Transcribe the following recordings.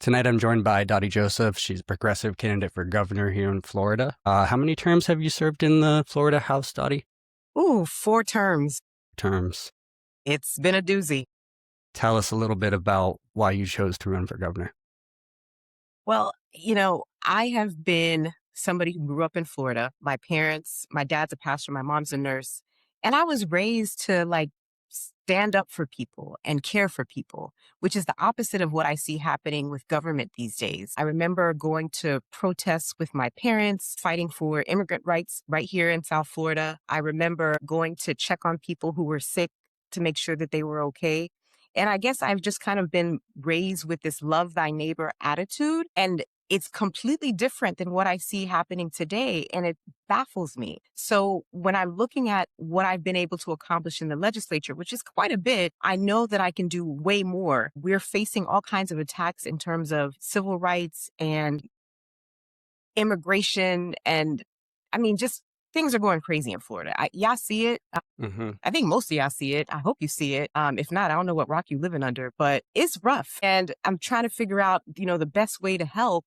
Tonight I'm joined by Dotie Joseph. She's a progressive candidate for governor here in Florida. How many terms have you served in the Florida House, Dotie? Ooh, 4 terms. Terms. It's been a doozy. Tell us a little bit about why you chose to run for governor. Well, I have been somebody who grew up in Florida. My dad's a pastor, my mom's a nurse. And I was raised to stand up for people and care for people, which is the opposite of what I see happening with government these days. I remember going to protests with my parents, fighting for immigrant rights right here in South Florida. I remember going to check on people who were sick to make sure that they were okay. And I guess I've just kind of been raised with this love thy neighbor attitude. And it's completely different than what I see happening today. And it baffles me. So when I'm looking at what I've been able to accomplish in the legislature, which is quite a bit, I know that I can do way more. We're facing all kinds of attacks in terms of civil rights and immigration. And just things are going crazy in Florida. Y'all see it. I think most of y'all see it. I hope you see it. If not, I don't know what rock you're living under, but it's rough. And I'm trying to figure out, the best way to help,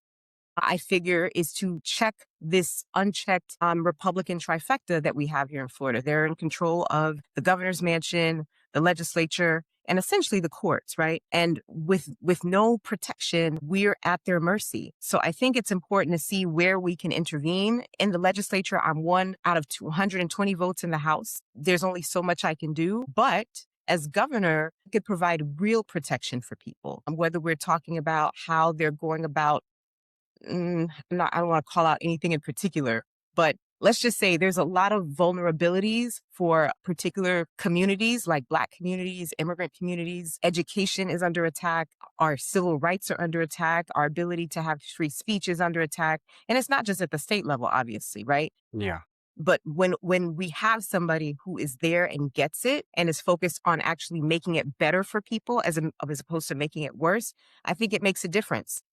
I figure, is to check this unchecked Republican trifecta that we have here in Florida. They're in control of the governor's mansion, the legislature, and essentially the courts, right? And with no protection, we're at their mercy. So I think it's important to see where we can intervene. In the legislature, I'm one out of 220 votes in the House. There's only so much I can do, but as governor, I could provide real protection for people. Whether we're talking about how they're going about, I don't want to call out anything in particular, but let's just say there's a lot of vulnerabilities for particular communities, like Black communities, immigrant communities. Education is under attack. Our civil rights are under attack. Our ability to have free speech is under attack. And it's not just at the state level, obviously, right? Yeah. But when we have somebody who is there and gets it and is focused on actually making it better for people as opposed to making it worse, I think it makes a difference.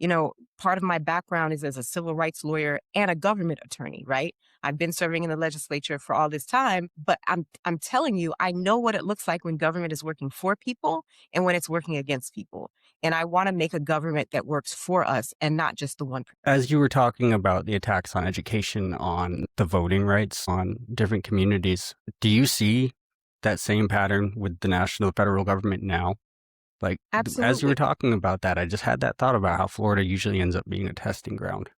Part of my background is as a civil rights lawyer and a government attorney, right? I've been serving in the legislature for all this time, but I'm telling you, I know what it looks like when government is working for people and when it's working against people. And I want to make a government that works for us and not just the one. As you were talking about the attacks on education, on the voting rights, on different communities, do you see that same pattern with the national federal government now? As you Absolutely. were talking about that, I just had that thought about how Florida usually ends up being a testing ground.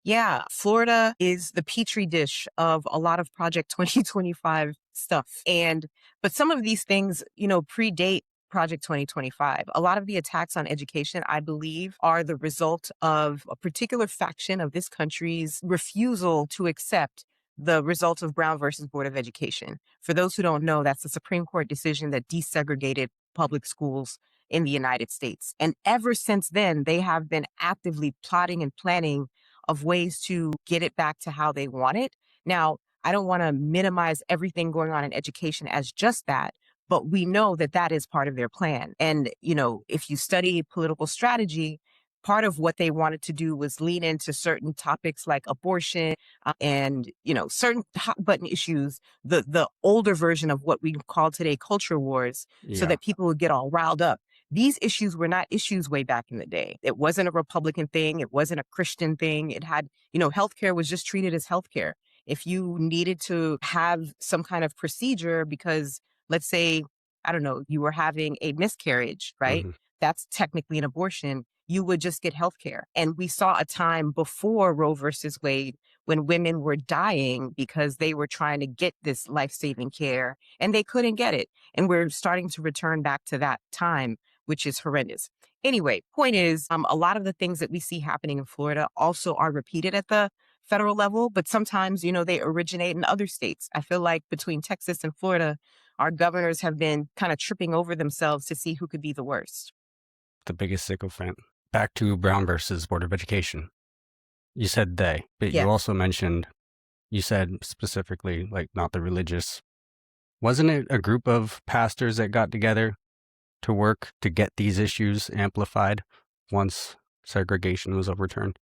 Yeah, Florida is the petri dish of a lot of Project 2025 stuff. But some of these things, predate Project 2025. A lot of the attacks on education, I believe, are the result of a particular faction of this country's refusal to accept the results of Brown versus Board of Education. For those who don't know, that's the Supreme Court decision that desegregated public schools in the United States. And ever since then, they have been actively plotting and planning of ways to get it back to how they want it. Now, I don't want to minimize everything going on in education as just that, but we know that that is part of their plan. And, if you study political strategy, part of what they wanted to do was lean into certain topics like abortion and, certain hot button issues, the older version of what we call today culture wars, so that people would get all riled up. These issues were not issues way back in the day. It wasn't a Republican thing. It wasn't a Christian thing. It had, healthcare was just treated as healthcare. If you needed to have some kind of procedure because, let's say, I don't know, you were having a miscarriage, right? That's technically an abortion. You would just get healthcare. And we saw a time before Roe versus Wade when women were dying because they were trying to get this life-saving care and they couldn't get it. And we're starting to return back to that time, which is horrendous. Anyway, point is, a lot of the things that we see happening in Florida also are repeated at the federal level, but sometimes, they originate in other states. I feel like between Texas and Florida, our governors have been kind of tripping over themselves to see who could be the worst. The biggest sycophant. Back to Brown versus Board of Education. You said they, but Yeah. you also mentioned, you said specifically, not the religious. Wasn't it a group of pastors that got together to work to get these issues amplified once segregation was overturned?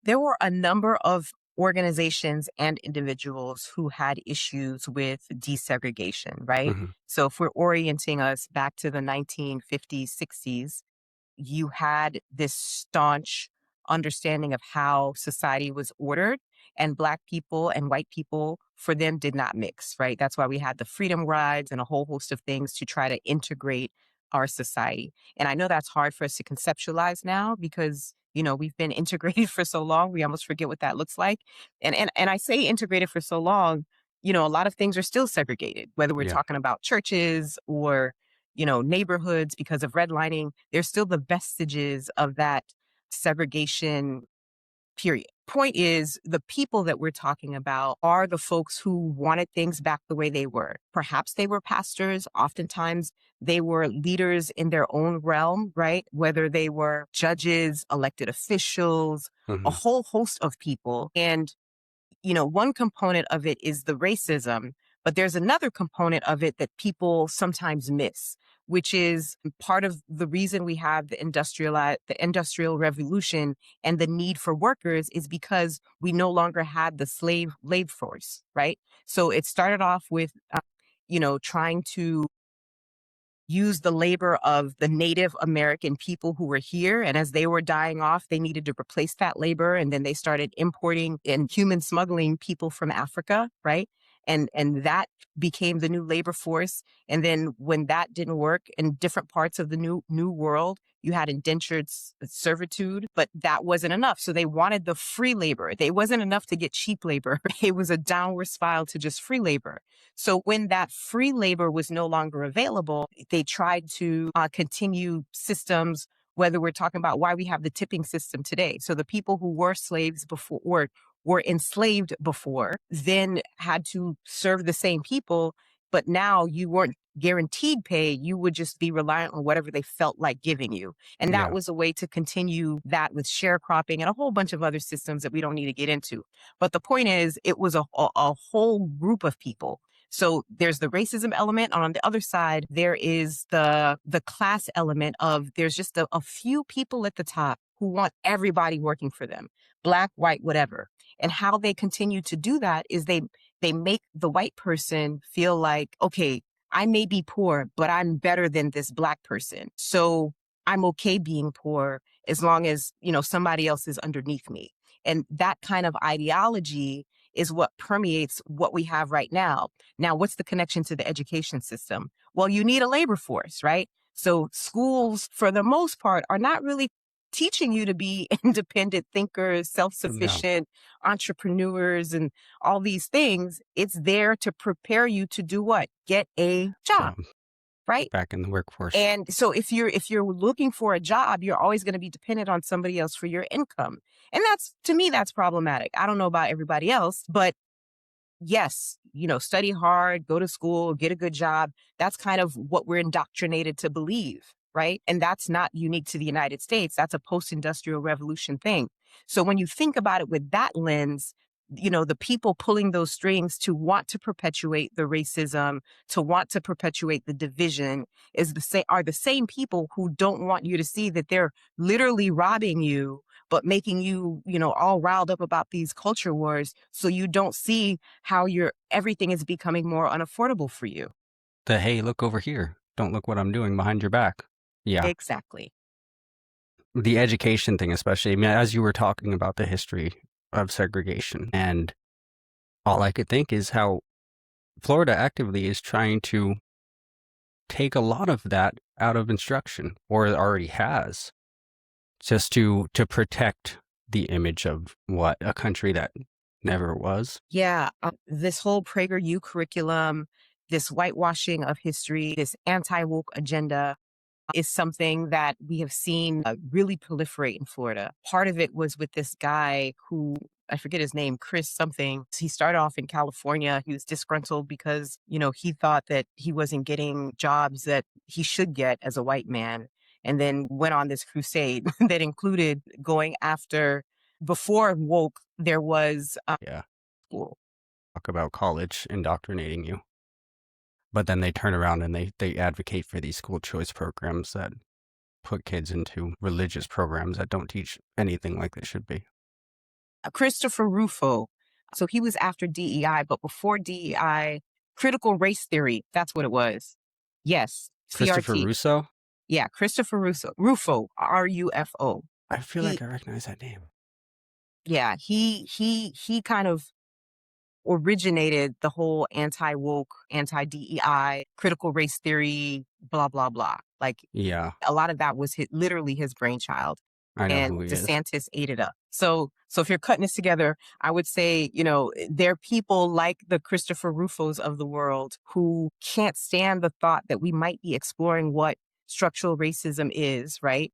There were a number of organizations and individuals who had issues with desegregation, right? So if we're orienting us back to the 1950s, 60s, you had this staunch understanding of how society was ordered, and Black people and white people, for them, did not mix, right? That's why we had the freedom rides and a whole host of things to try to integrate our society. And I know that's hard for us to conceptualize now because, we've been integrated for so long, we almost forget what that looks like. And I say integrated for so long, a lot of things are still segregated, whether we're Yeah. talking about churches or, neighborhoods because of redlining. There's still the vestiges of that segregation period. Point is, the people that we're talking about are the folks who wanted things back the way they were. Perhaps they were pastors. Oftentimes, they were leaders in their own realm, right? Whether they were judges, elected officials, a Hmm. whole host of people. And one component of it is the racism, but there's another component of it that people sometimes miss, which is part of the reason we have the industrial revolution and the need for workers is because we no longer had the slave labor force, right? So it started off with, trying to use the labor of the Native American people who were here. And as they were dying off, they needed to replace that labor. And then they started importing and human smuggling people from Africa, right? And that became the new labor force. And then when that didn't work in different parts of the new world, you had indentured servitude, but that wasn't enough. So they wanted the free labor. It wasn't enough to get cheap labor. It was a downward spiral to just free labor. So when that free labor was no longer available, they tried to continue systems, whether we're talking about why we have the tipping system today. So the people who were slaves before or were enslaved before then had to serve the same people, but now you weren't guaranteed pay. You would just be reliant on whatever they felt like giving you. And that Yeah. was a way to continue that with sharecropping and a whole bunch of other systems that we don't need to get into. But the point is, it was a whole group of people. So there's the racism element. And on the other side, there is the class element of there's just a few people at the top who want everybody working for them, Black, white, whatever. And how they continue to do that is they make the white person feel like, okay, I may be poor, but I'm better than this Black person. So I'm okay being poor as long as, somebody else is underneath me. And that kind of ideology is what permeates what we have right now. Now, what's the connection to the education system? Well, you need a labor force, right? So schools, for the most part, are not really teaching you to be independent thinkers, No. self-sufficient entrepreneurs, and all these things. It's there to prepare you to do what? Get a job, So right? back in the workforce. And so if you're looking for a job, you're always going to be dependent on somebody else for your income. And that's, to me, that's problematic. I don't know about everybody else, but yes, study hard, go to school, get a good job. That's kind of what we're indoctrinated to believe, right? And that's not unique to the United States. That's a post-industrial revolution thing. So when you think about it with that lens, the people pulling those strings to want to perpetuate the racism, to want to perpetuate the division are the same people who don't want you to see that they're literally robbing you, but making you, all riled up about these culture wars. So you don't see how everything is becoming more unaffordable for you. Hey, look over here. Don't look what I'm doing behind your back. Yeah. Exactly. The education thing, especially. I mean, as you were talking about the history of segregation, and all I could think is how Florida actively is trying to take a lot of that out of instruction, or it already has, just to protect the image of what a country that never was. Yeah. This whole PragerU curriculum, this whitewashing of history, this anti-woke agenda is something that we have seen really proliferate in Florida. Part of it was with this guy who, I forget his name, Chris something. He started off in California. He was disgruntled because, he thought that he wasn't getting jobs that he should get as a white man. And then went on this crusade that included going after, before woke, there was Yeah. school. Talk about college indoctrinating you. But then they turn around and they advocate for these school choice programs that put kids into religious programs that don't teach anything like they should be. Christopher Rufo. So he was after DEI, but before DEI, critical race theory. That's what it was. Yes, Christopher CRT. Russo? Yeah, Christopher Rufo, Rufo. I feel He, like I recognize that name. yeah, he kind of originated the whole anti-woke, anti-DEI, critical race theory, blah, blah, blah. Like Yeah, a lot of that was literally his brainchild. I know And who he is. DeSantis ate it up. So if you're cutting this together, I would say, there are people like the Christopher Rufos of the world who can't stand the thought that we might be exploring what structural racism is, right?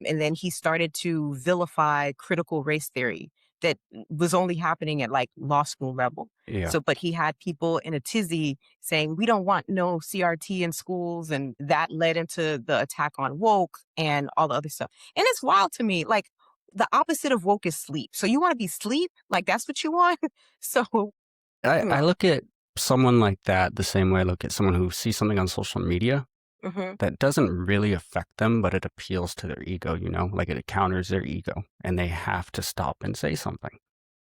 And then he started to vilify critical race theory that was only happening at like law school level. Yeah. So, but he had people in a tizzy saying, we don't want no CRT in schools. And that led into the attack on woke and all the other stuff. And it's wild to me. Like the opposite of woke is sleep. So you want to be sleep? Like that's what you want? So, I mm, look at someone like that the same way I look at someone who sees something on social media mhm, that doesn't really affect them, but it appeals to their ego, like it counters their ego, and they have to stop and say something,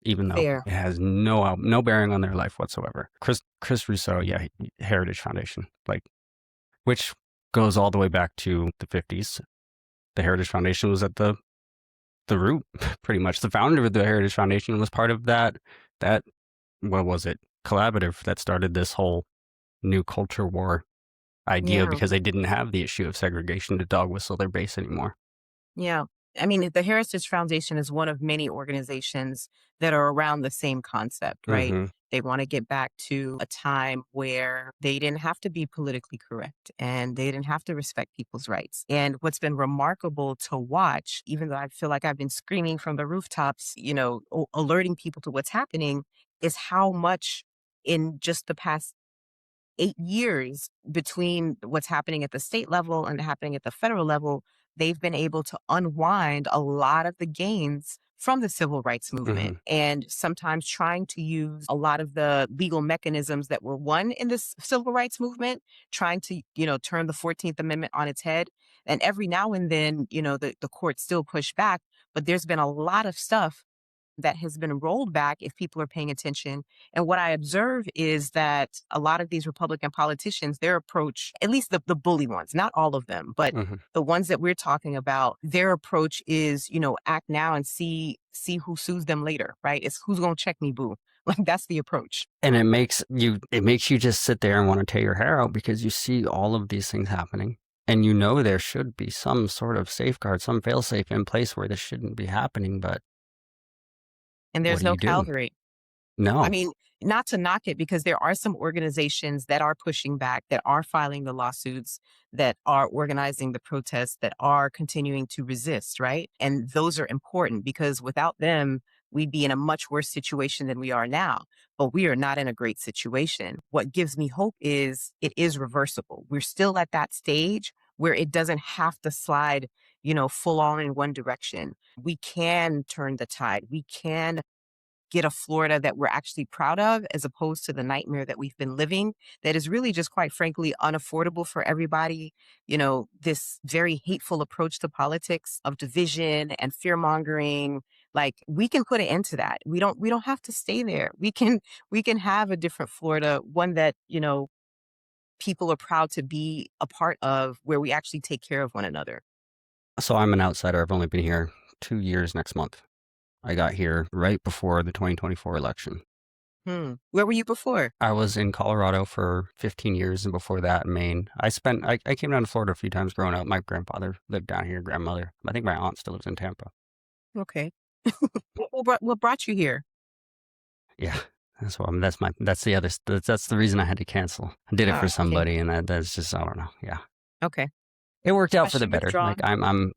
even though fair. it has no bearing on their life whatsoever. Chris Russo, yeah, Heritage Foundation, like, which goes all the way back to the 50s. The Heritage Foundation was at the root, pretty much. The founder of the Heritage Foundation was part of that what was it, collaborative that started this whole new culture war idea, Yeah. because they didn't have the issue of segregation to dog whistle their base anymore. Yeah. I mean, the Heritage Foundation is one of many organizations that are around the same concept, right? Mm-hmm. They want to get back to a time where they didn't have to be politically correct and they didn't have to respect people's rights. And what's been remarkable to watch, even though I feel like I've been screaming from the rooftops, alerting people to what's happening, is how much in just the past 8 years between what's happening at the state level and happening at the federal level, they've been able to unwind a lot of the gains from the civil rights movement Mm-hmm. and sometimes trying to use a lot of the legal mechanisms that were won in this civil rights movement, trying to, turn the 14th Amendment on its head. And every now and then, the courts still push back, but there's been a lot of stuff that has been rolled back if people are paying attention. And what I observe is that a lot of these Republican politicians, their approach, at least the bully ones, not all of them, but Mm-hmm. the ones that we're talking about, their approach is, act now and see who sues them later, right? It's who's gonna check me, boo. Like that's the approach. And it makes you just sit there and want to tear your hair out, because you see all of these things happening, and there should be some sort of safeguard, some failsafe in place where this shouldn't be happening. But And what there's do no you do? Calvary. I No. mean, not to knock it because there are some organizations that are pushing back, that are filing the lawsuits, that are organizing the protests, that are continuing to resist, right? And those are important because without them, we'd be in a much worse situation than we are now. But we are not in a great situation. What gives me hope is it is reversible. We're still at that stage where it doesn't have to slide, full on in one direction. We can turn the tide. We can get a Florida that we're actually proud of, as opposed to the nightmare that we've been living that is really just quite frankly unaffordable for everybody. This very hateful approach to politics of division and fear mongering. Like we can put an end to that. We don't have to stay there. We can have a different Florida, one that, people are proud to be a part of, where we actually take care of one another. So I'm an outsider. I've only been here 2 years next month. I got here right before the 2024 election. Where were you before? I was in Colorado for 15 years, and before that, Maine. I came down to Florida a few times growing up. My grandfather lived down here, grandmother. I think my aunt still lives in Tampa. Okay. What brought you here? Yeah, that's the reason I had to cancel. I did it for Okay. somebody, and that's just, I don't know. Yeah, Okay. it worked out for the Question better. Like withdrawn.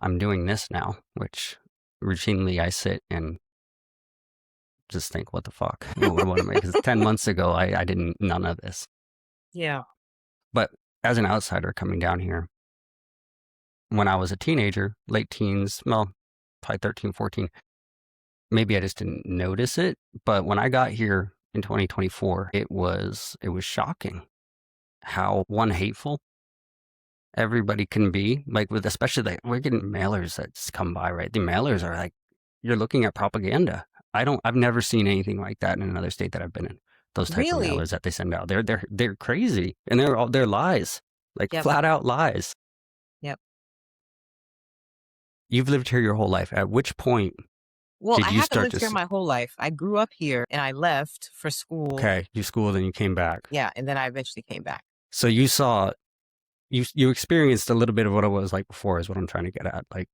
I'm doing this now, which routinely I sit and just think, what the fuck? What am I? Because 10 months ago, I didn't, none of this. Yeah. But as an outsider coming down here, when I was a teenager, late teens, well, probably 13, 14, maybe I just didn't notice it. But when I got here in 2024, it was shocking how hateful everybody can be. Like especially we're getting mailers that just come by, right? The mailers are like, you're looking at propaganda. I've never seen anything like that in another state that I've been in. Those type of Really? mailers that they send out, they're crazy, and they're lies, like Yep. flat out lies. you've lived here your whole life. At which point Well, did I you haven't start lived here my whole life. I grew up here and I left for school. Okay, you schooled and you came back. Yeah, and then I eventually came back. So you saw, you experienced a little bit of what it was like before is what I'm trying to get at. Like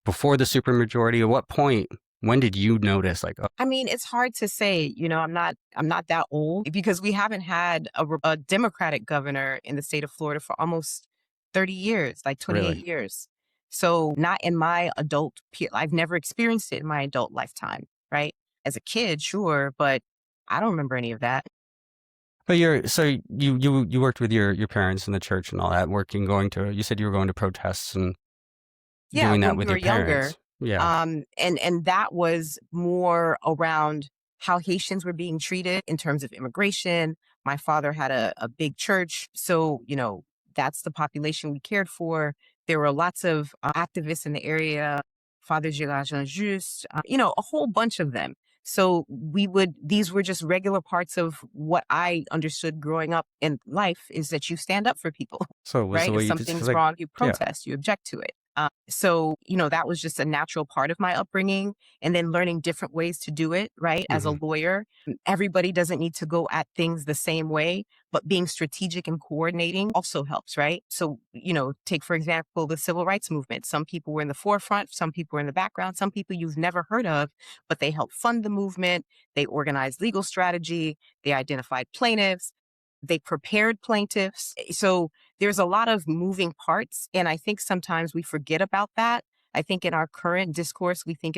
before the supermajority, at what point, when did you notice like, oh, I mean, it's hard to say, I'm not that old because we haven't had a Democratic governor in the state of Florida for almost 30 years, like 28 really? years. So not in my I've never experienced it in my adult lifetime, right? As a kid, sure, but I don't remember any of that. But you worked with your parents in the church and all that, you said you were going to protests and Yeah, doing that when we with were your younger. parents. Yeah. And that was more around how Haitians were being treated in terms of immigration. My father had a big church, so that's the population we cared for. There were lots of activists in the area, Father Gérard Just, a whole bunch of them. So these were just regular parts of what I understood growing up in life is that you stand up for people, So it was the right? way If you did, 'cause, something's like, wrong, you yeah. protest, you object to it. So, that was just a natural part of my upbringing. And then learning different ways to do it, right? As a Mhm. lawyer, everybody doesn't need to go at things the same way, but being strategic and coordinating also helps, right? So, take, for example, the civil rights movement. Some people were in the forefront, some people were in the background, some people you've never heard of, but they helped fund the movement. They organized legal strategy. They identified plaintiffs. They prepared plaintiffs. So there's a lot of moving parts. And I think sometimes we forget about that. I think in our current discourse, we think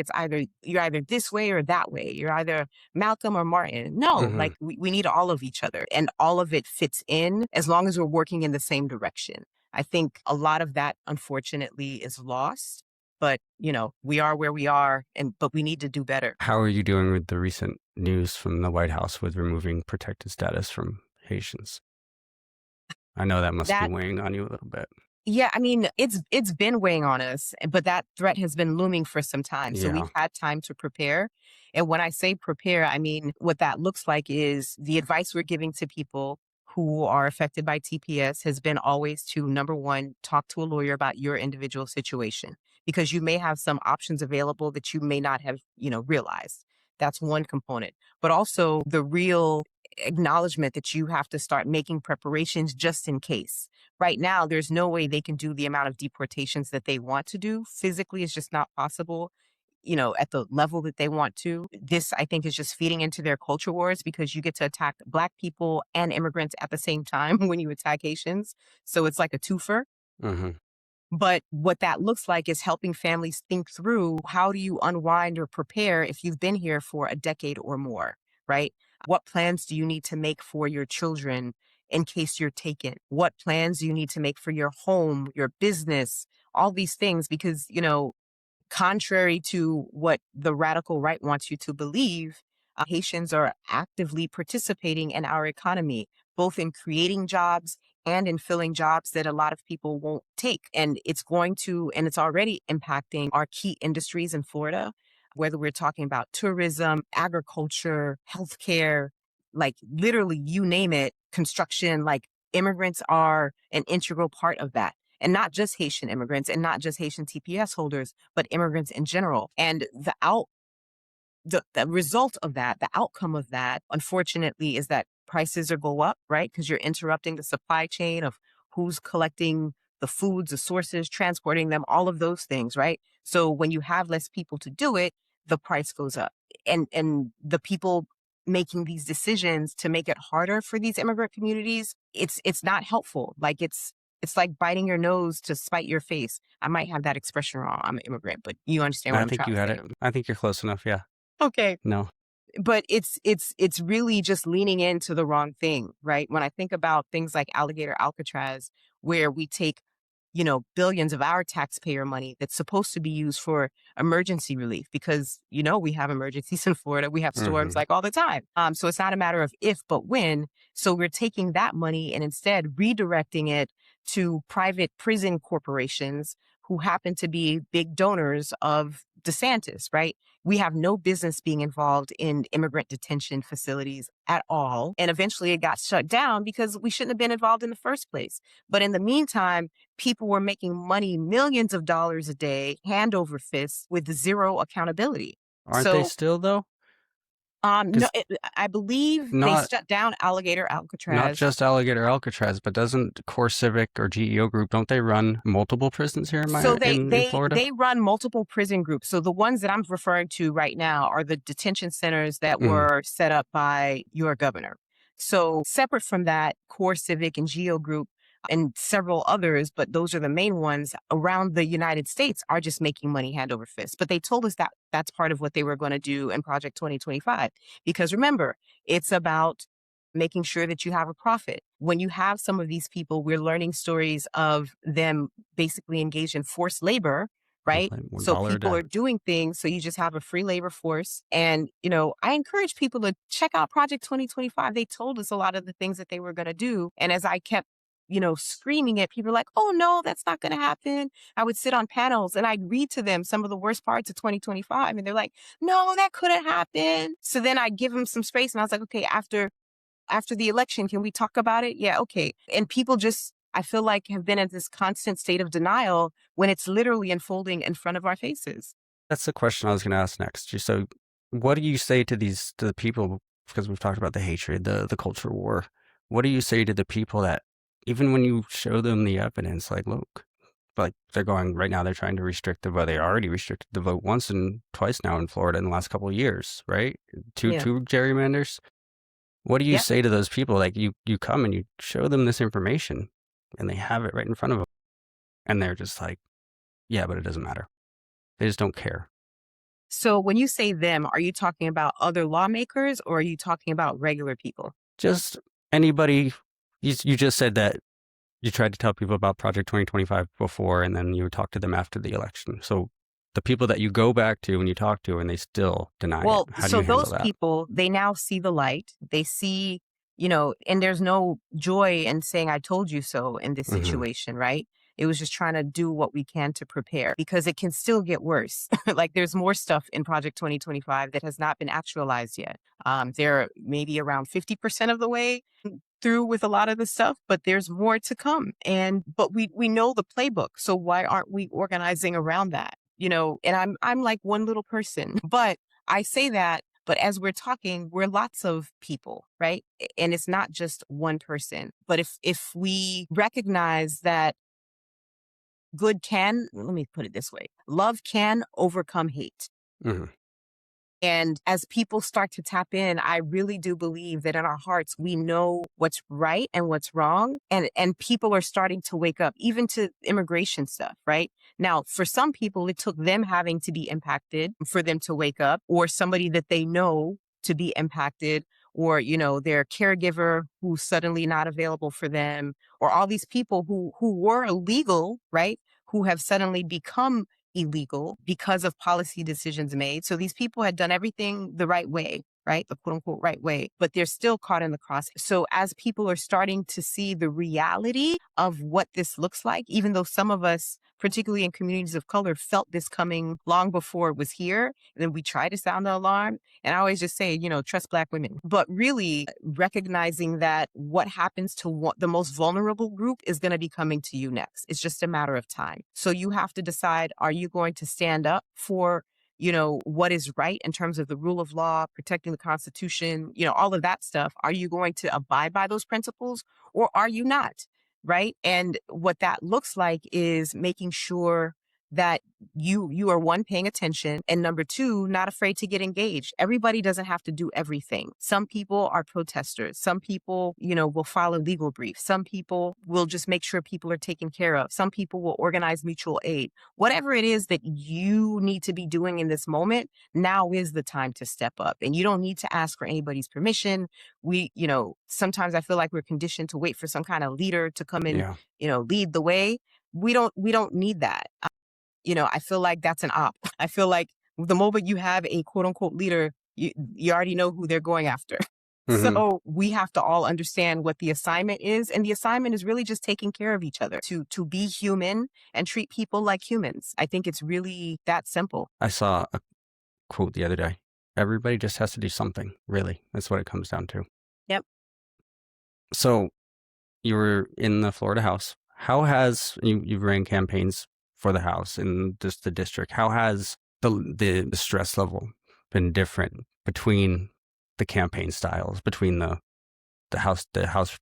you're either this way or that way. You're either Malcolm or Martin. No, Mhm. like we need all of each other and all of it fits in as long as we're working in the same direction. I think a lot of that, unfortunately, is lost. But, we are where we are, but we need to do better. How are you doing with the recent news from the White House with removing protected status from Haitians? I know that must be That weighing on you a little bit. Yeah, I mean, it's been weighing on us, but that threat has been looming for some time. So Yeah. we've had time to prepare. And when I say prepare, I mean what that looks like is the advice we're giving to people who are affected by TPS has been always to, number one, talk to a lawyer about your individual situation because you may have some options available that you may not have, realized. That's one component. But also the real acknowledgement that you have to start making preparations just in case. Right now, there's no way they can do the amount of deportations that they want to do. Physically, it's just not possible, at the level that they want to. This, I think, is just feeding into their culture wars because you get to attack Black people and immigrants at the same time when you attack Haitians. So it's like a twofer. Mhm. But what that looks like is helping families think through how do you unwind or prepare if you've been here for a decade or more, right? What plans do you need to make for your children in case you're taken? What plans do you need to make for your home, your business, all these things? Because, contrary to what the radical right wants you to believe, Haitians are actively participating in our economy, both in creating jobs and in filling jobs that a lot of people won't take. And it's already impacting our key industries in Florida, whether we're talking about tourism, agriculture, healthcare, like literally you name it, construction, like immigrants are an integral part of that. And not just Haitian immigrants and not just Haitian TPS holders, but immigrants in general. And the result of that, the outcome of that, unfortunately, is that prices are go up, right? Because you're interrupting the supply chain of who's collecting the foods, the sources, transporting them, all of those things, right? So when you have less people to do it, the price goes up. And the people making these decisions to make it harder for these immigrant communities, it's not helpful. Like it's like biting your nose to spite your face. I might have that expression wrong. I'm an immigrant, but you understand what I I'm think trying you to had say. it. I think you're close enough. Yeah. Okay. No. But it's really just leaning into the wrong thing, right? When I think about things like Alligator Alcatraz, where we take, billions of our taxpayer money that's supposed to be used for emergency relief because, we have emergencies in Florida. We have storms Mhm. like all the time. So it's not a matter of if, but when. So we're taking that money and instead redirecting it to private prison corporations who happen to be big donors of DeSantis, right? We have no business being involved in immigrant detention facilities at all. And eventually it got shut down because we shouldn't have been involved in the first place. But in the meantime, people were making money, millions of dollars a day, hand over fist, with zero accountability. Aren't they So, still though? no, 'Cause I believe they not shut down Alligator not Alcatraz. just Alligator Alcatraz, but doesn't CoreCivic or GEO Group, don't they run multiple prisons here So in Florida? they run multiple prison groups. So the ones that I'm referring to right now are the detention centers that Mhm. were set up by your governor. So separate from that, CoreCivic and GEO Group and several others, but those are the main ones around the United States, are just making money hand over fist. But they told us that that's part of what they were going to do in Project 2025. Because remember, it's about making sure that you have a profit. When you have some of these people, we're learning stories of them basically engaged in forced labor, right? Like So $1 a people day. are doing things. So you just have a free labor force. And, I encourage people to check out Project 2025. They told us a lot of the things that they were going to do. And as I kept, screaming at people like, oh, no, that's not going to happen. I would sit on panels and I'd read to them some of the worst parts of 2025. And they're like, no, that couldn't happen. So then I give them some space. And I was like, okay, after the election, can we talk about it? Yeah, okay. And people just, I feel like, have been in this constant state of denial when it's literally unfolding in front of our faces. That's the question I was gonna ask next. So what do you say to the people, because we've talked about the hatred, the culture war. What do you say to the people that even when you show them the evidence, like, look, like they're going right now, they're trying to restrict the vote. They already restricted the vote once and twice now in Florida in the last couple of years, right? Yeah. Two gerrymanders. What do you Yeah. say to those people? Like you come and you show them this information and they have it right in front of them. And they're just like, yeah, but it doesn't matter. They just don't care. So when you say them, are you talking about other lawmakers or are you talking about regular people? Just anybody. You just said that you tried to tell people about Project 2025 before, and then you would talk to them after the election. So the people that you go back to and you talk to and they still deny it, Well, how do so you handle those that? people, they now see the light. They see, and there's no joy in saying, I told you so in this Hmm. situation, right? It was just trying to do what we can to prepare because it can still get worse. Like there's more stuff in Project 2025 that has not been actualized yet. They're maybe around 50% of the way through with a lot of the stuff, but there's more to come. But we know the playbook. So why aren't we organizing around that? And I'm like one little person, but I say that, but as we're talking, we're lots of people, right? And it's not just one person. But if we recognize that let me put it this way, love can overcome hate. Hmm. And as people start to tap in, I really do believe that in our hearts, we know what's right and what's wrong. And people are starting to wake up, even to immigration stuff, right? Now, for some people, it took them having to be impacted for them to wake up, or somebody that they know to be impacted, or, their caregiver who's suddenly not available for them, or all these people who were illegal, right? Who have suddenly become illegal because of policy decisions made. So these people had done everything the right way, right? The quote unquote right way, but they're still caught in the cross. So as people are starting to see the reality of what this looks like, even though some of us, particularly in communities of color, felt this coming long before it was here, and then we try to sound the alarm. And I always just say, trust Black women. But really recognizing that what happens to the most vulnerable group is going to be coming to you next. It's just a matter of time. So you have to decide, are you going to stand up for, what is right in terms of the rule of law, protecting the Constitution, all of that stuff? Are you going to abide by those principles or are you not? Right. And what that looks like is making sure that you are, one, paying attention, and number two, not afraid to get engaged. Everybody doesn't have to do everything. Some people are protesters. Some people, will file a legal brief. Some people will just make sure people are taken care of. Some people will organize mutual aid. Whatever it is that you need to be doing in this moment, now is the time to step up. And you don't need to ask for anybody's permission. Sometimes I feel like we're conditioned to wait for some kind of leader to come in, Yeah. lead the way. We don't need that. I feel like that's an op. I feel like the moment you have a quote unquote leader, you already know who they're going after. Hmm. So we have to all understand what the assignment is. And the assignment is really just taking care of each other, to be human and treat people like humans. I think it's really that simple. I saw a quote the other day. Everybody just has to do something, really. That's what it comes down to. Yep. So you were in the Florida House. How has you've ran campaigns for the House in just the district? How has the stress level been different between the campaign styles, between the House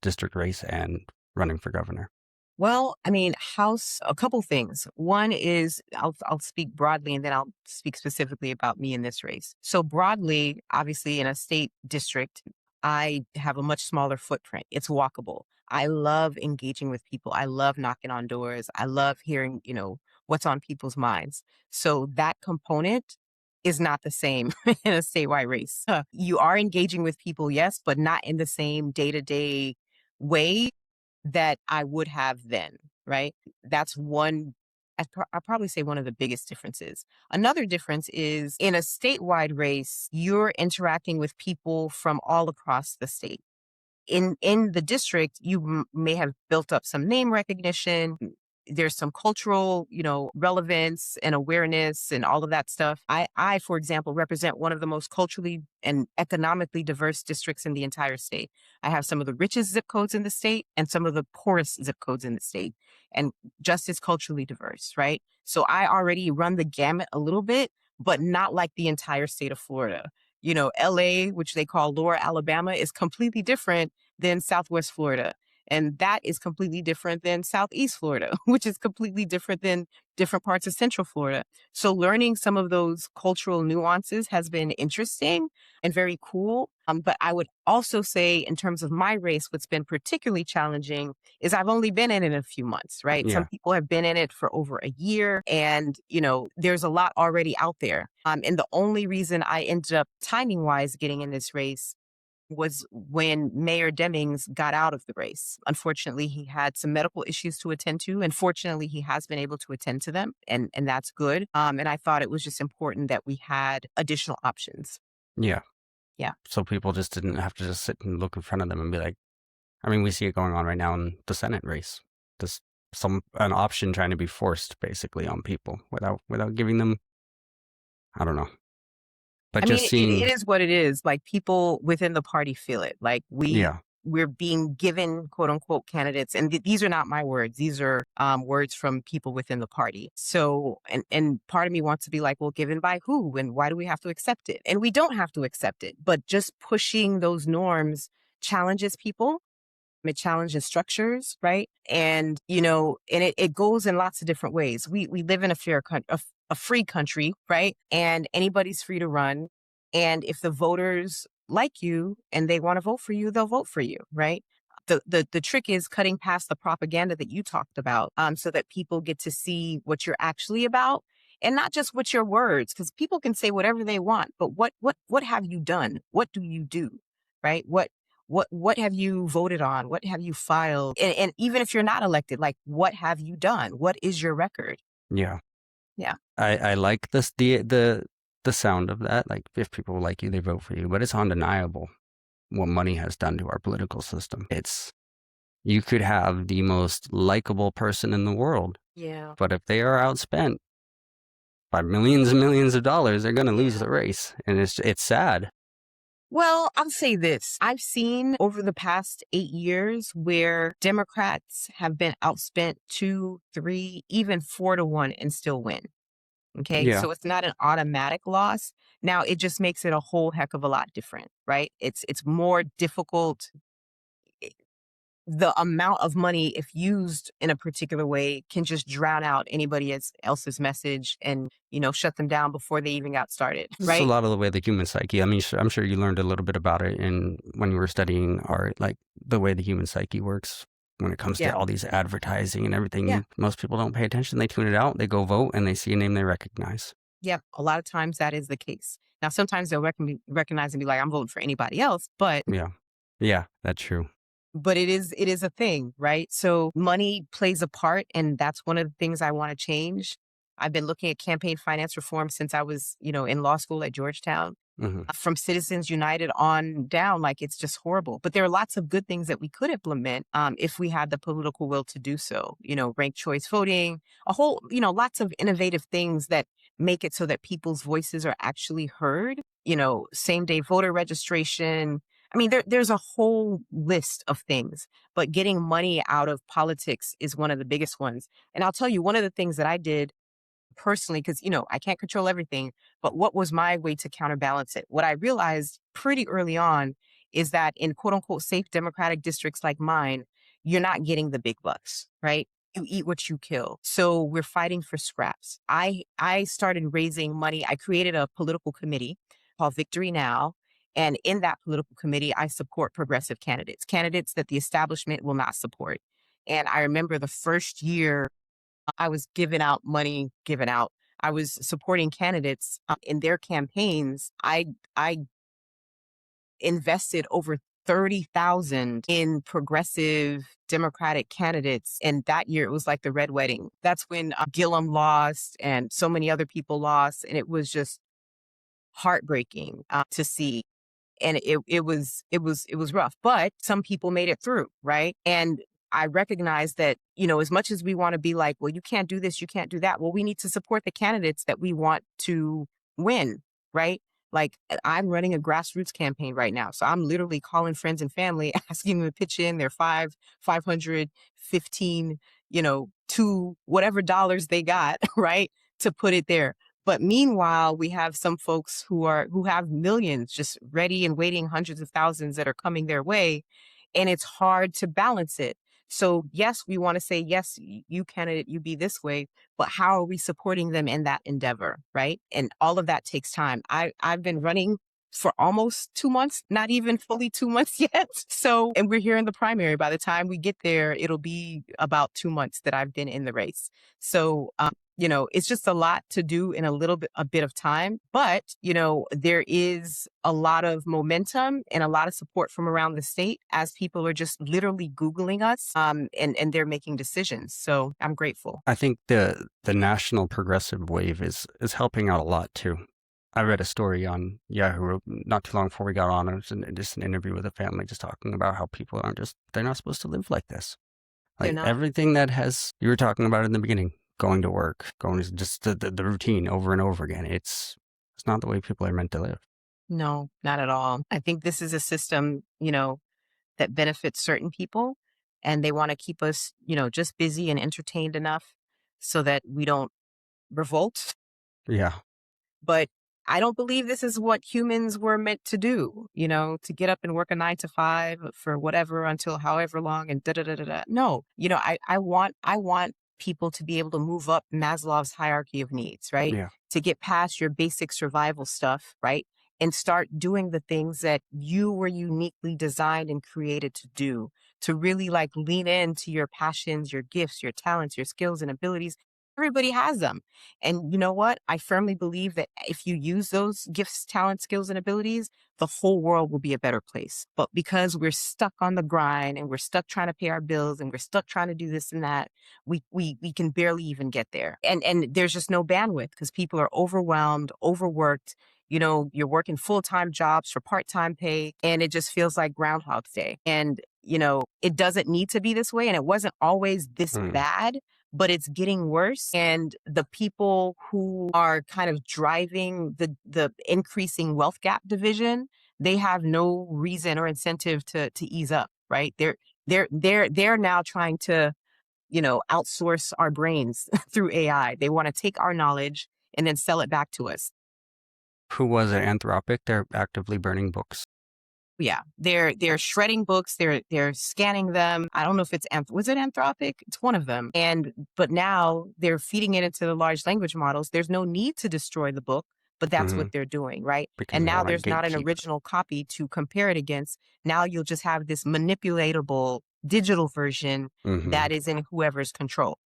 district race and running for governor? Well, I mean, a couple things. One is I'll speak broadly and then I'll speak specifically about me in this race. So broadly, obviously in a state district, I have a much smaller footprint. It's walkable. I love engaging with people. I love knocking on doors. I love hearing, what's on people's minds. So that component is not the same in a statewide race. You are engaging with people, yes, but not in the same day-to-day way that I would have then, right? That's one, I'd probably say one of the biggest differences. Another difference is in a statewide race, you're interacting with people from all across the state. In the district, you may have built up some name recognition. There's some cultural, relevance and awareness and all of that stuff. I, for example, represent one of the most culturally and economically diverse districts in the entire state. I have some of the richest zip codes in the state and some of the poorest zip codes in the state, and just as culturally diverse, right? So I already run the gamut a little bit, but not like the entire state of Florida. LA, which they call Lower Alabama, is completely different than Southwest Florida. And that is completely different than Southeast Florida, which is completely different than different parts of Central Florida. So learning some of those cultural nuances has been interesting and very cool. But I would also say, in terms of my race, what's been particularly challenging is I've only been in it a few months, right? Yeah. Some people have been in it for over a year, and, there's a lot already out there. And the only reason I ended up timing wise getting in this race was when Mayor Demings got out of the race. Unfortunately, he had some medical issues to attend to, and fortunately, he has been able to attend to them, and that's good. And I thought it was just important that we had additional options. Yeah. Yeah. So people just didn't have to just sit and look in front of them and be like, I mean, we see it going on right now in the Senate race. Just an option trying to be forced basically on people without giving them, I don't know. But I mean, just it seeing, is what it is. Like, people within the party feel it. Like, yeah, we're being given quote unquote candidates, and these are not my words. These are words from people within the party. So, and part of me wants to be like, well, given by who, and why do we have to accept it? And we don't have to accept it, but just pushing those norms challenges people. It challenges structures, right? And, and it goes in lots of different ways. We live in a fair country, a free country, right? And anybody's free to run. And if the voters like you and they want to vote for you, they'll vote for you, right? The trick is cutting past the propaganda that you talked about, so that people get to see what you're actually about, and not just what your words, because people can say whatever they want, but what have you done? What do you do, right? What have you voted on? What have you filed? And even if you're not elected, like, what have you done? What is your record? yeah. Yeah. I like this the sound of that. Like, if people like you, they vote for you. But it's undeniable what money has done to our political system. You could have the most likable person in the world, Yeah. but if they are outspent by millions and millions of dollars, they're going to lose the race, and it's sad. Well, I'll say this. I've seen over the past 8 years where Democrats have been outspent 2, 3, even 4-1 and still win. Okay. Yeah, So it's not an automatic loss. Now it just makes it a whole heck of a lot different, right? It's more difficult. The amount of money, if used in a particular way, can just drown out anybody else's message and, shut them down before they even got started, this is a right? lot of the way the human psyche. I mean, I'm sure you learned a little bit about it when you were studying art, like the way the human psyche works when it comes to Yeah. all these advertising and Yeah. everything. Most people don't pay attention. They tune it out. They go vote, and they see a name they recognize. Yeah. A lot of times that is the case. Now, sometimes they'll recognize and be like, I'm voting for anybody else, but Yeah, yeah, that's true. it is a thing, right? So money plays a part, and that's one of the things I want to change. I've been looking at campaign finance reform since I was, in law school at Georgetown. from Citizens United on down. Like, it's just horrible. But there are lots of good things that we could implement if we had the political will to do so. Ranked choice voting, a whole, lots of innovative things that make it so that people's voices are actually heard. Same day voter registration. I mean, there's a whole list of things, but getting money out of politics is one of the biggest ones. And I'll tell you, one of the things that I did personally, because, I can't control everything, but what was my way to counterbalance it? What I realized pretty early on is that in quote unquote safe democratic districts like mine, you're not getting the big bucks, right? You eat what you kill. So we're fighting for scraps. I started raising money. I created a political committee called Victory Now. And in that political committee, I support progressive candidates that the establishment will not support. And I remember the first year I was giving out money, I was supporting candidates in their campaigns. I invested over 30,000 in progressive Democratic candidates. And that year it was like the Red Wedding. That's when Gillum lost and so many other people lost. And it was just heartbreaking to see. And it was rough, but some people made it through, right? And I recognize that, as much as we want to be like, well, you can't do this, you can't do that. Well, we need to support the candidates that we want to win, right? Like, I'm running a grassroots campaign right now. So I'm literally calling friends and family, asking them to pitch in their 500, 15, 2, whatever dollars they got, right? To put it there. But meanwhile, we have some folks who have millions just ready and waiting, hundreds of thousands that are coming their way. And it's hard to balance it. So yes, we want to say, yes, you candidate, you be this way, but how are we supporting them in that endeavor, right? And all of that takes time. I've been running for almost 2 months, not even fully 2 months yet. So, and we're here in the primary. By the time we get there, it'll be about 2 months that I've been in the race. So, it's just a lot to do in a bit of time, but, there is a lot of momentum and a lot of support from around the state as people are just literally Googling us, and they're making decisions. So I'm grateful. I think the national progressive wave is helping out a lot too. I read a story on Yahoo not too long before we got on. It was just an interview with a family just talking about how people they're not supposed to live like this. Like everything that you were talking about in the beginning, going to work, going to just the routine over and over again. It's not the way people are meant to live. No, not at all. I think this is a system, that benefits certain people, and they want to keep us, just busy and entertained enough so that we don't revolt. Yeah. But I don't believe this is what humans were meant to do, to get up and work a 9 to 5 for whatever until however long and da da da da da. No, I want people to be able to move up Maslow's hierarchy of needs, right? Yeah. To get past your basic survival stuff, right? And start doing the things that you were uniquely designed and created to do, to really like lean into your passions, your gifts, your talents, your skills and abilities. Everybody has them. And you know what? I firmly believe that if you use those gifts, talents, skills, and abilities, the whole world will be a better place. But because we're stuck on the grind and we're stuck trying to pay our bills and we're stuck trying to do this and that, we can barely even get there. And there's just no bandwidth because people are overwhelmed, overworked. You're working full-time jobs for part-time pay, and it just feels like Groundhog Day. And, it doesn't need to be this way. And it wasn't always this bad, but it's getting worse. And the people who are kind of driving the increasing wealth gap division, they have no reason or incentive to ease up, right? They're now trying to, outsource our brains through AI. They want to take our knowledge and then sell it back to us. Who was it? Anthropic? They're actively burning books. Yeah, they're shredding books. They're scanning them. I don't know if was it Anthropic? It's one of them. But now they're feeding it into the large language models. There's no need to destroy the book, but that's what they're doing, right? Because and they now wanna there's not an gatekeep. original copy to compare it against. Now you'll just have this manipulatable digital version that is in whoever's control.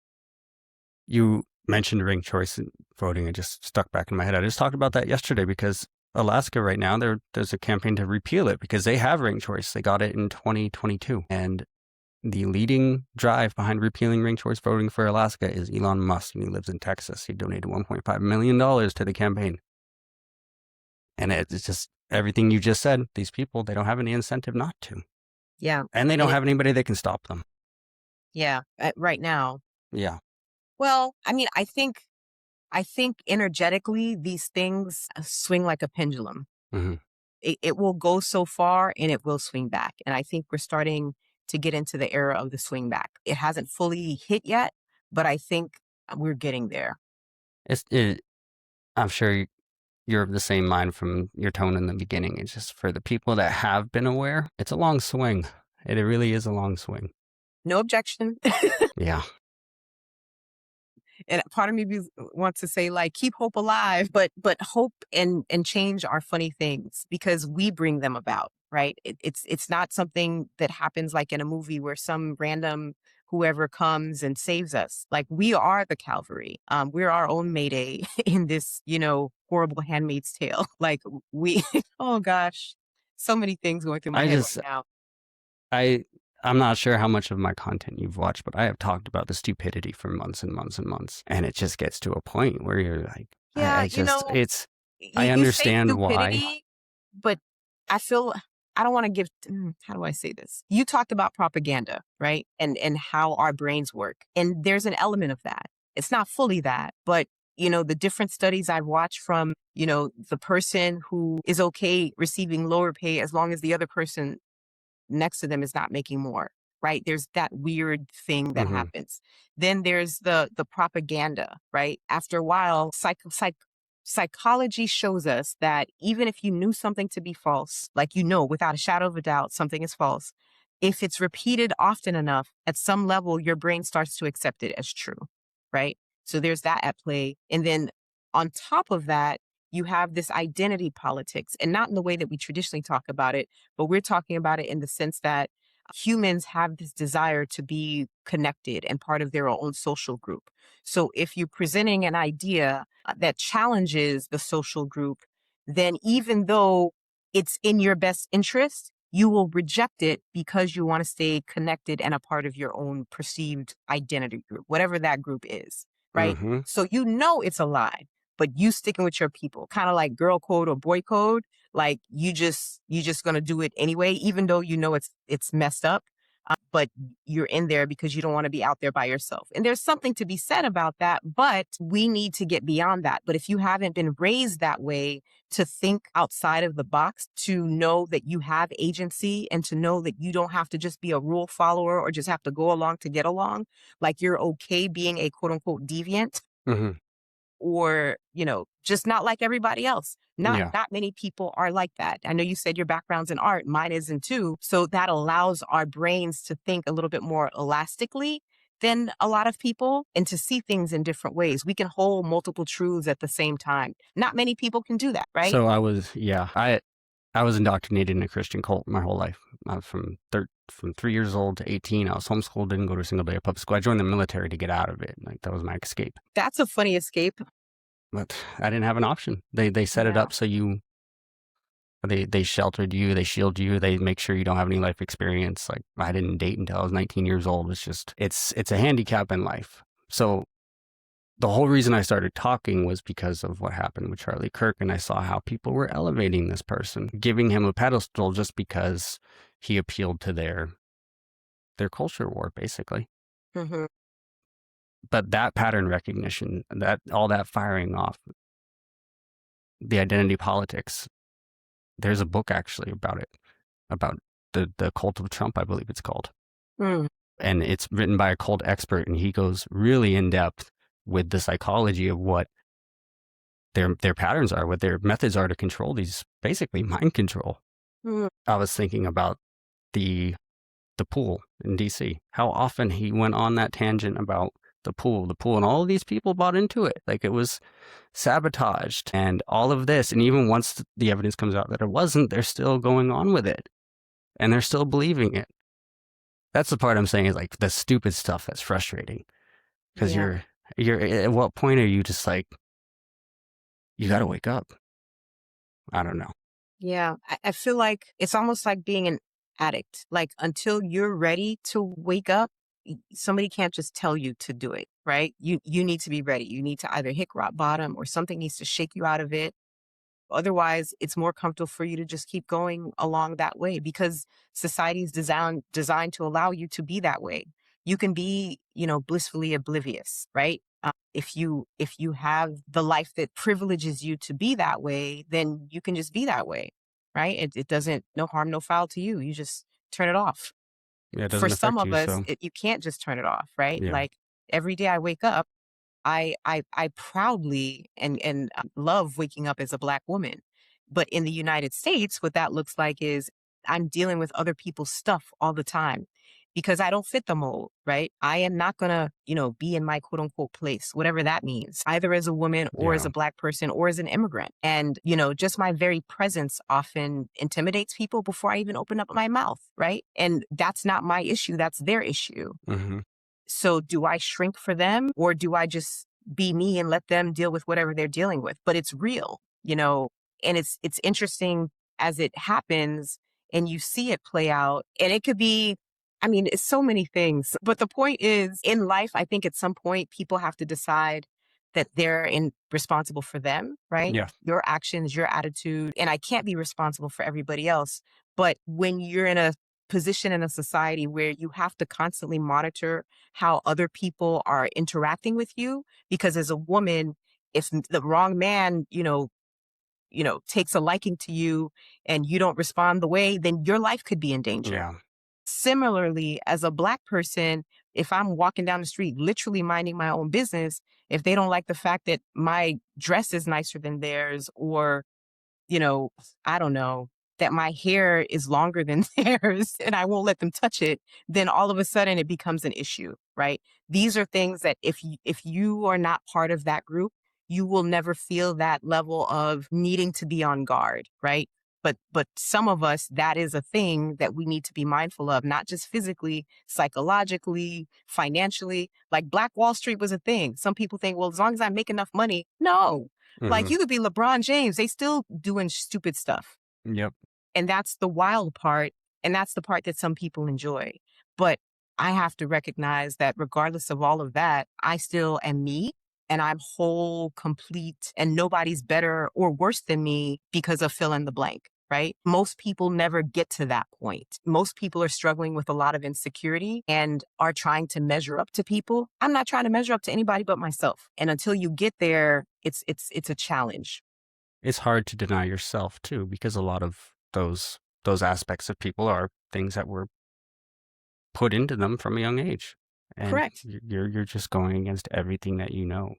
You mentioned ranked choice voting. It just stuck back in my head. I just talked about that yesterday because Alaska right now, there's a campaign to repeal it because they have ranked choice. They got it in 2022. And the leading drive behind repealing ranked choice voting for Alaska is Elon Musk, and he lives in Texas. He donated $1.5 million to the campaign. And it's just everything you just said. These people, they don't have any incentive not to. Yeah. And they don't have anybody that can stop them. Yeah. Right now. Yeah. Well, I mean, I think energetically, these things swing like a pendulum. Mm-hmm. It will go so far and it will swing back. And I think we're starting to get into the era of the swing back. It hasn't fully hit yet, but I think we're getting there. I'm sure you're of the same mind from your tone in the beginning. It's just for the people that have been aware, it's a long swing. It really is a long swing. No objection. Yeah. And part of me wants to say, like, keep hope alive, but hope and change are funny things because we bring them about, right? It's not something that happens like in a movie where some random whoever comes and saves us. Like, we are the Calvary. We're our own Mayday in this, horrible Handmaid's Tale. Like, we, oh gosh, so many things going through my head right now. I'm not sure how much of my content you've watched, but I have talked about the stupidity for months and months and months. And it just gets to a point where you're like, yeah, I understand why. But I feel, I don't want to give, how do I say this? You talked about propaganda, right? And how our brains work. And there's an element of that. It's not fully that, but the different studies I've watched from, the person who is okay receiving lower pay as long as the other person next to them is not making more, right? There's that weird thing that happens. Then there's the propaganda, right? After a while, psychology shows us that even if you knew something to be false, like without a shadow of a doubt something is false, if it's repeated often enough, at some level your brain starts to accept it as true, right? So there's that at play. And then on top of that, you have this identity politics, and not in the way that we traditionally talk about it, but we're talking about it in the sense that humans have this desire to be connected and part of their own social group. So if you're presenting an idea that challenges the social group, then even though it's in your best interest, you will reject it because you want to stay connected and a part of your own perceived identity group, whatever that group is, right? So it's a lie, but you sticking with your people, kind of like girl code or boy code. Like you just gonna do it anyway, even though it's messed up, but you're in there because you don't want to be out there by yourself. And there's something to be said about that, but we need to get beyond that. But if you haven't been raised that way, to think outside of the box, to know that you have agency and to know that you don't have to just be a rule follower or just have to go along to get along, like you're okay being a quote unquote deviant. Or, just not like everybody else. Not many people are like that. I know you said your background's in art, mine isn't too. So that allows our brains to think a little bit more elastically than a lot of people and to see things in different ways. We can hold multiple truths at the same time. Not many people can do that, right? So I was indoctrinated in a Christian cult my whole life. From 3 years old to 18, I was homeschooled, didn't go to a single day of public school. I joined the military to get out of it. Like, that was my escape. That's a funny escape. But I didn't have an option. They set it up so they sheltered you, they shield you, they make sure you don't have any life experience. Like, I didn't date until I was 19 years old. It's just, it's a handicap in life. So the whole reason I started talking was because of what happened with Charlie Kirk, and I saw how people were elevating this person, giving him a pedestal just because he appealed to their culture war, basically. But that pattern recognition, all that firing off, the identity politics, there's a book actually about it, about the cult of Trump, I believe it's called. And it's written by a cult expert, and he goes really in depth with the psychology of what their patterns are, what their methods are to control these, basically mind control. I was thinking about the pool in DC, how often he went on that tangent about the pool, and all of these people bought into it. Like, it was sabotaged and all of this. And even once the evidence comes out that it wasn't, they're still going on with it and they're still believing it. That's the part I'm saying is like the stupid stuff that's frustrating, because you're at what point are you just like, you got to wake up? I don't know. Yeah. I feel like it's almost like being an addict. Like, until you're ready to wake up, somebody can't just tell you to do it, right? You need to be ready. You need to either hit rock bottom or something needs to shake you out of it. Otherwise, it's more comfortable for you to just keep going along that way because society is designed to allow you to be that way. You can be, blissfully oblivious, right? If you have the life that privileges you to be that way, then you can just be that way, right? It doesn't, no harm, no foul to you. You just turn it off. Yeah, it For doesn't some affect of you, us, so you can't just turn it off, right? yeah. Like every day I wake up, I proudly and love waking up as a Black woman. But in the United States, what that looks like is I'm dealing with other people's stuff all the time because I don't fit the mold, right? I am not gonna, be in my quote unquote place, whatever that means, either as a woman or as Yeah. a Black person or as an immigrant. And, just my very presence often intimidates people before I even open up my mouth, right? And that's not my issue, that's their issue. Mhm. So do I shrink for them or do I just be me and let them deal with whatever they're dealing with? But it's real, and it's interesting as it happens and you see it play out. And it could be, I mean, it's so many things. But the point is in life, I think at some point people have to decide that responsible for them, right? Yeah. Your actions, your attitude. And I can't be responsible for everybody else. But when you're in a position in a society where you have to constantly monitor how other people are interacting with you, because as a woman, if the wrong man, takes a liking to you and you don't respond the way, then your life could be in danger. Yeah. Similarly, as a Black person, if I'm walking down the street, literally minding my own business, if they don't like the fact that my dress is nicer than theirs, or you know, I don't know, that my hair is longer than theirs and I won't let them touch it, then all of a sudden it becomes an issue, right? These are things that if you are not part of that group, you will never feel that level of needing to be on guard, right? But some of us, that is a thing that we need to be mindful of, not just physically, psychologically, financially. Like Black Wall Street was a thing. Some people think, well, as long as I make enough money. No, like Mhm. you could be LeBron James. They still doing stupid stuff. Yep. And that's the wild part. And that's the part that some people enjoy. But I have to recognize that regardless of all of that, I still am me and I'm whole, complete, and nobody's better or worse than me because of fill in the blank, right? Most people never get to that point. Most people are struggling with a lot of insecurity and are trying to measure up to people. I'm not trying to measure up to anybody but myself. And until you get there, it's a challenge. It's hard to deny yourself too, because a lot of those aspects of people are things that were put into them from a young age, and Correct. you're just going against everything that you know.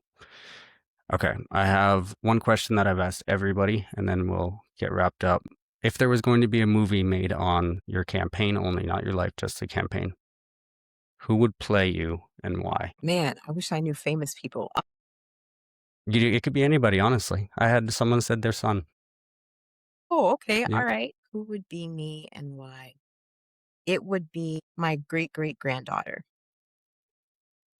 Okay, I have one question that I've asked everybody, and then we'll get wrapped up. If there was going to be a movie made on your campaign only, not your life, just the campaign, who would play you and why? Man, I wish I knew famous people. It could be anybody, honestly. I had someone said their son. Oh, okay. All Yep. right. Who would be me and why? It would be my great-great-granddaughter.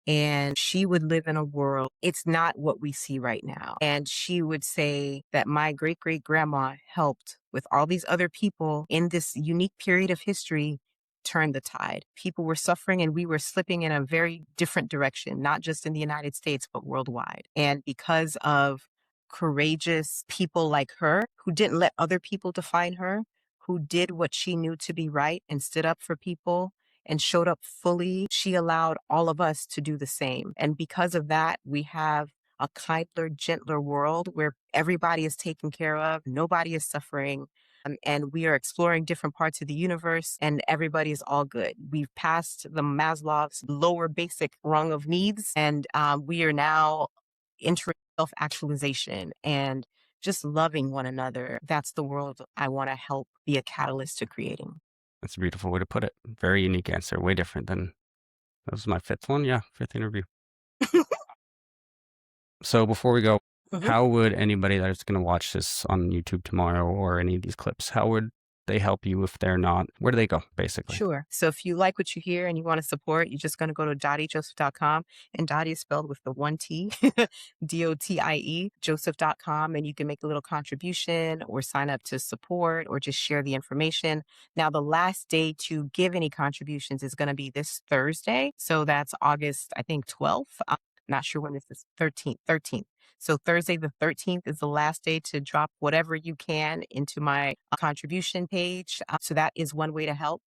And she would live in a world, it's not what we see right now. And she would say that my great-great-grandma helped with all these other people in this unique period of history turn the tide. People were suffering and we were slipping in a very different direction, not just in the United States, but worldwide. And because of courageous people like her who didn't let other people define her, who did what she knew to be right and stood up for people and showed up fully, she allowed all of us to do the same. And because of that, we have a kinder, gentler world where everybody is taken care of, nobody is suffering, and we are exploring different parts of the universe, and everybody is all good. We've passed the Maslow's lower basic rung of needs, and we are now entering self-actualization and just loving one another. That's the world I want to help be a catalyst to creating. That's a beautiful way to put it. Very unique answer. Way different than that was my fifth one. Yeah, fifth interview. So before we go, Mhm. how would anybody that's going to watch this on YouTube tomorrow or any of these clips, how would they help you if they're not? Where do they go, basically? Sure. So if you like what you hear and you want to support, you're just going to go to DotieJoseph.com, and Dotie is spelled with the one T, Dotie, Joseph.com, and you can make a little contribution or sign up to support or just share the information. Now, the last day to give any contributions is going to be this Thursday. So that's August, I think, 12th. Not sure when this is. 13th. So Thursday the 13th is the last day to drop whatever you can into my contribution page. So that is one way to help.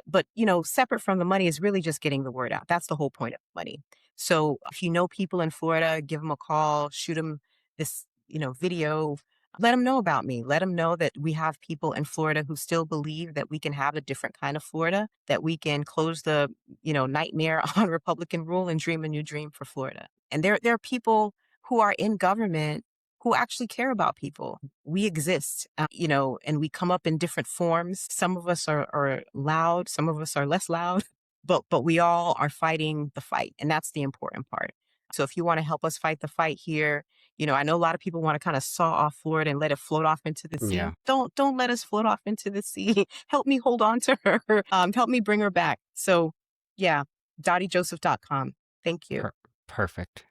But separate from the money is really just getting the word out. That's the whole point of money. So if you know people in Florida, give them a call, shoot them this, video. Let them know about me. Let them know that we have people in Florida who still believe that we can have a different kind of Florida, that we can close the, nightmare on Republican rule and dream a new dream for Florida. And there are people who are in government who actually care about people. We exist, and we come up in different forms. Some of us are loud, some of us are less loud, but we all are fighting the fight. And that's the important part. So if you want to help us fight the fight here, I know a lot of people want to kind of saw off Florida and let it float off into the sea. Yeah. Don't let us float off into the sea. Help me hold on to her. Help me bring her back. So yeah, DotieJoseph.com. Thank you. Perfect.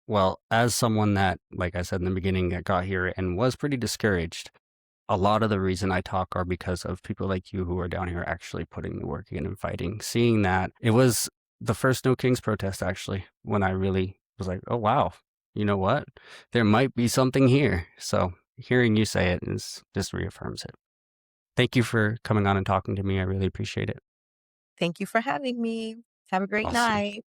Well, as someone that, like I said in the beginning, that got here and was pretty discouraged, a lot of the reason I talk are because of people like you who are down here actually putting the work in and fighting. Seeing that, it was the first No Kings protest, actually, when I really was like, oh, wow, you know what? There might be something here. So hearing you say it just reaffirms it. Thank you for coming on and talking to me. I really appreciate it. Thank you for having me. Have a great Awesome. night.